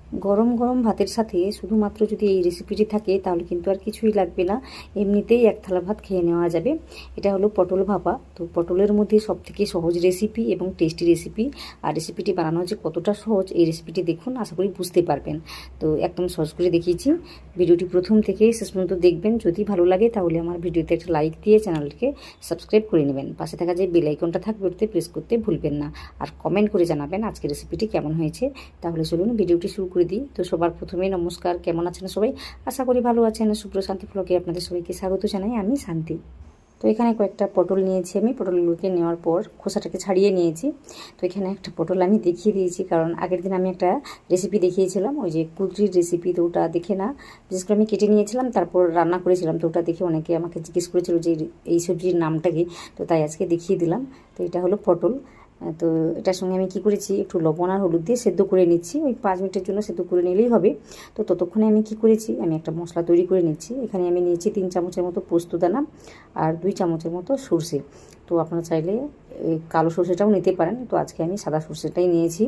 গরম গরম ভাতের সাথে শুধুমাত্র যদি এই রেসিপিটি থাকে তাহলে কিন্তু আর কিছুই লাগবে না, এমনিতেই এক থালা ভাত খেয়ে নেওয়া যাবে। এটা হলো পটল ভাপা। তো পটলের মধ্যে সবথেকে সহজ রেসিপি এবং টেস্টি রেসিপি। আর রেসিপিটি বানানো যে কতটা সহজ এই রেসিপিটি দেখুন, আশা করি বুঝতে পারবেন। তো একদম সহজ করে দেখিয়েছি। ভিডিওটি প্রথম থেকে শেষ পর্যন্ত দেখবেন। যদি ভালো লাগে তাহলে আমার ভিডিওতে একটা লাইক দিয়ে চ্যানেলটিকে সাবস্ক্রাইব করে নেবেন। পাশে থাকা যে বেল আইকনটা থাকবে ওটাতে প্রেস করতে ভুলবেন না। আর কমেন্ট করে জানাবেন আজকের রেসিপিটি কেমন হয়েছে। তাহলে চলুন ভিডিওটি শুরু করে দিই। তো সবার প্রথমেই নমস্কার, কেমন আছেন সবাই? আশা করি ভালো আছেন। শুভ্র শান্তি ব্লগে আপনাদের সবাইকে স্বাগত জানাই। আমি শান্তি। তো এখানে কয়েকটা পটল নিয়েছি আমি। পটলগুলোকে নেওয়ার পর খোসাটাকে ছাড়িয়ে নিয়েছি। তো এখানে একটা পটল আমি দেখিয়ে দিয়েছি, কারণ আগের দিন আমি একটা রেসিপি দেখিয়েছিলাম, ওই যে কুদরির রেসিপি। তো ওটা দেখে না, বিশেষ করে আমি কেটে নিয়েছিলাম, তারপর রান্না করেছিলাম। তো ওটা দেখে অনেকে আমাকে জিজ্ঞেস করেছিল যে এই সবজির নামটা কি। তো তাই আজকে দেখিয়ে দিলাম। তো এটা হলো পটল। তো এটার সঙ্গে আমি কি করেছি, একটু লবণ আর হলুদ দিয়ে সেদ্ধ করে নিচ্ছি। ওই 5 মিনিটের জন্য সেদ্ধ করে নিলেই হবে। তো ততক্ষণে আমি কি করেছি, আমি একটা মশলা তৈরি করে নিচ্ছি। এখানে আমি নিয়েছি 3 চামচের মতো পোস্ত দানা আর 2 চামচের মতো সরষে। তো আপনারা চাইলে কালো সরষেটাও নিতে পারেন। তো আজকে আমি সাদা সরষেটাই নিয়েছি।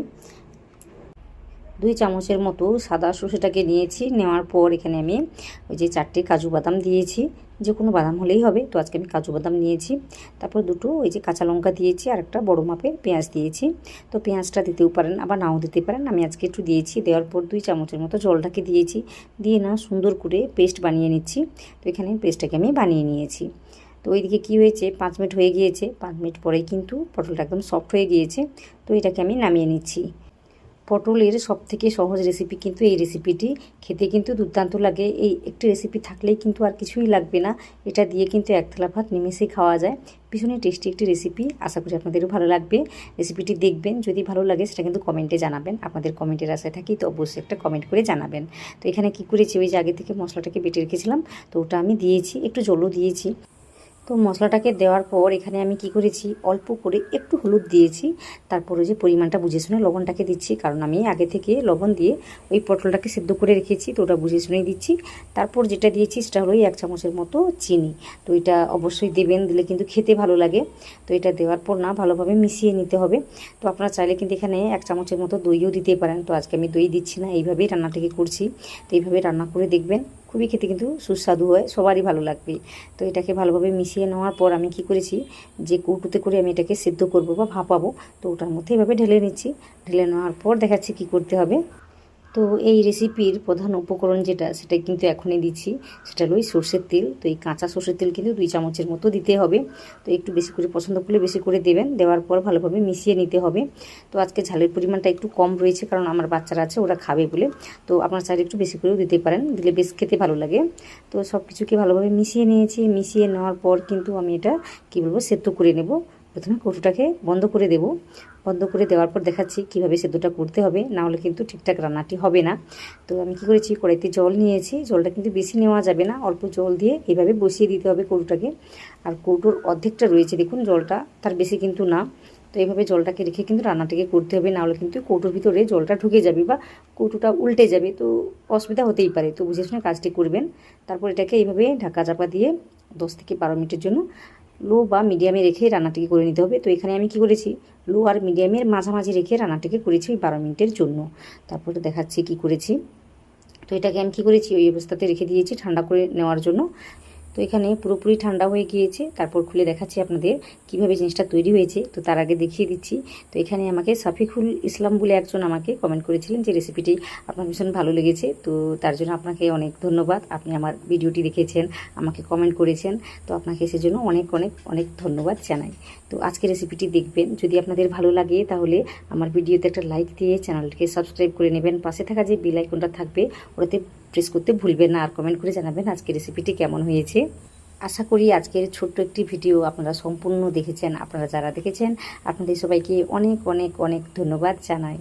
2 চামচের মতো সাদা সরষেটাকে নিয়েছি। নেওয়ার পর এখানে আমি ওই যে 4টে কাজু বাদাম দিয়েছি, যে কোনো বাদাম হলেই হবে। তো আজকে আমি কাজু বাদাম নিয়েছি। তারপর দুটো ওই যে কাঁচা লঙ্কা দিয়েছি, আর একটা বড়ো মাপের পেঁয়াজ দিয়েছি। তো পেঁয়াজটা দিতেও পারেন, আবার নাও দিতে পারেন। আমি আজকে একটু দিয়েছি। দেওয়ার পর 2 চামচের মতো জলটাকে দিয়েছি। দিয়ে না সুন্দর করে পেস্ট বানিয়ে নিচ্ছি। তো এখানে পেস্টটাকে আমি বানিয়ে নিয়েছি। তো ওইদিকে কী হয়েছে, 5 মিনিট হয়ে গিয়েছে। 5 মিনিট পরেই কিন্তু পটলটা একদম সফট হয়ে গিয়েছে। তো এটাকে আমি নামিয়ে নিচ্ছি। পটলের সবথেকে সহজ রেসিপি কিন্তু এই রেসিপিটি। খেতে কিন্তু দুর্দান্ত লাগে। এই একটি রেসিপি থাকলেই কিন্তু আর কিছুই লাগবে না। এটা দিয়ে কিন্তু এক থালা ভাত নিমেষেই খাওয়া যায়। ভীষণই টেস্টি একটি রেসিপি। আশা করি আপনাদেরও ভালো লাগবে। রেসিপিটি দেখবেন, যদি ভালো লাগে সেটা কিন্তু কমেন্টে জানাবেন। আপনাদের কমেন্টের আশায় থাকি, তো অবশ্যই একটা কমেন্ট করে জানাবেন। তো এখানে কি করেছি, ওই যে আগে থেকে মশলাটাকে বেটে রেখেছিলাম, তো ওটা আমি দিয়েছি, একটু জলও দিয়েছি। তো মশলাটাকে দেওয়ার পর এখানে আমি কি করেছি, অল্প করে একটু হলুদ দিয়েছি। তারপরে যে পরিমাণটা বুঝে শুনে লবণটাকে দিচ্ছি, কারণ আমি আগে থেকে লবণ দিয়ে ওই পটলটাকে সিদ্ধ করে রেখেছি। তো ওটা বুঝে শুনেই দিচ্ছি। তারপর যেটা দিয়েছি সেটা হলো 1 চামচের মতো চিনি। তো এটা অবশ্যই দেবেন, দিলে কিন্তু খেতে ভালো লাগে। তো এটা দেওয়ার পর না ভালোভাবে মিশিয়ে নিতে হবে। তো আপনারা চাইলে কিন্তু এখানে 1 চামচের মতো দইও দিতে পারেন। তো আজকে আমি দই দিচ্ছি না, এইভাবেই রান্নাটাকে করছি। তো এইভাবে রান্না করে দেখবেন, খুবই খেতে কিন্তু সুস্বাদু হয়, সবারই ভালো লাগবে। তো এটাকে ভালোভাবে মিশিয়ে নেওয়ার পর আমি কি করেছি, যে কৌটোতে করে আমি এটাকে সেদ্ধ করব বা ভাপাবো, তো ওটার মধ্যে এভাবে ঢেলে নিচ্ছি। ঢেলে নেওয়ার পর দেখাচ্ছি কি করতে হবে। তো এই রেসিপির প্রধান উপকরণ যেটা, সেটা কিন্তু এখনই দিচ্ছি। সেটা হলো সর্ষের তেল। তো এই কাঁচা সর্ষের তেল কিন্তু 2 চামচের মতো দিতে হবে। তো একটু বেশি করে পছন্দ করলে বেশি করে দেবেন। দেওয়ার পর ভালোভাবে মিশিয়ে নিতে হবে। তো আজকে ঝালের পরিমাণটা একটু কম রয়েছে, কারণ আমার বাচ্চারা আছে, ওরা খাবে বলে। তো আপনার চাইলে একটু বেশি করেও দিতে পারেন, দিলে বেশ খেতে ভালো লাগে। তো সব কিছুকে ভালোভাবে মিশিয়ে নিয়েছি। মিশিয়ে নেওয়ার পর কিন্তু আমি এটা কী বলবো, সেদ্ধ করে নেব। প্রথমে কৌটোটাকে বন্ধ করে দেব। বন্ধ করে দেওয়ার পর দেখাচ্ছি কীভাবে সেদ্ধটা করতে হবে, না হলে কিন্তু ঠিকঠাক রান্নাটি হবে না। তো আমি কী করেছি, কড়াইতে জল নিয়েছি। জলটা কিন্তু বেশি নেওয়া যাবে না, অল্প জল দিয়ে এইভাবে বসিয়ে দিতে হবে কৌটোটাকে। আর কৌটোর অর্ধেকটা রয়েছে দেখুন জলটা, তার বেশি কিন্তু না। তো এইভাবে জলটাকে রেখে কিন্তু রান্নাটাকে করতে হবে, না হলে কিন্তু কৌটোর ভিতরে জলটা ঢুকে যাবে বা কৌটোটা উল্টে যাবে। তো অসুবিধা হতেই পারে। তো বুঝে শুনে কাজটি করবেন। তারপর এটাকে এইভাবে ঢাকা চাপা দিয়ে 10 থেকে 12 মিনিটের জন্য লো বা মিডিয়ামে রেখে রান্নাটিকে করে নিতে হবে। তো এখানে আমি কি করেছি, লো আর মিডিয়ামের মাঝামাঝি রেখে রান্নাটিকে করেছি ওই 12 মিনিটের জন্য। তারপরে দেখাচ্ছি কি করেছি। তো এটাকে আমি কী করেছি, ওই অবস্থাতে রেখে দিয়েছি ঠান্ডা করে নেওয়ার জন্য। তো এখানে পুরোপুরি ঠান্ডা হয়ে গিয়েছে। তারপর খুলে দেখাচ্ছি আপনাদের কীভাবে জিনিসটা তৈরি হয়েছে। তো তার আগে দেখিয়ে দিচ্ছি। তো এখানে আমাকে সাফিকুল ইসলাম বলে একজন আমাকে কমেন্ট করেছিলেন যে রেসিপিটি আপনার ভীষণ ভালো লেগেছে। তো তার জন্য আপনাকে অনেক ধন্যবাদ। আপনি আমার ভিডিওটি দেখেছেন, আমাকে কমেন্ট করেছেন। তো আপনাকে সেজন্য অনেক অনেক অনেক ধন্যবাদ জানাই। তো আজকে রেসিপিটি দেখবেন, যদি আপনাদের ভালো লাগে তাহলে আমার ভিডিওতে একটা লাইক দিয়ে চ্যানেলটিকে সাবস্ক্রাইব করে নেবেন। পাশে থাকা যে বেল আইকনটা থাকবে ওটাতে প্রেস করতে ভুলবেন না। আর কমেন্ট করে জানাবেন আজকের রেসিপিটি কেমন হয়েছে। আশা করি আজকের ছোট্ট একটি ভিডিও আপনারা সম্পূর্ণ দেখেছেন। আপনারা যারা দেখেছেন আপনাদের সবাইকে অনেক অনেক অনেক ধন্যবাদ জানাই।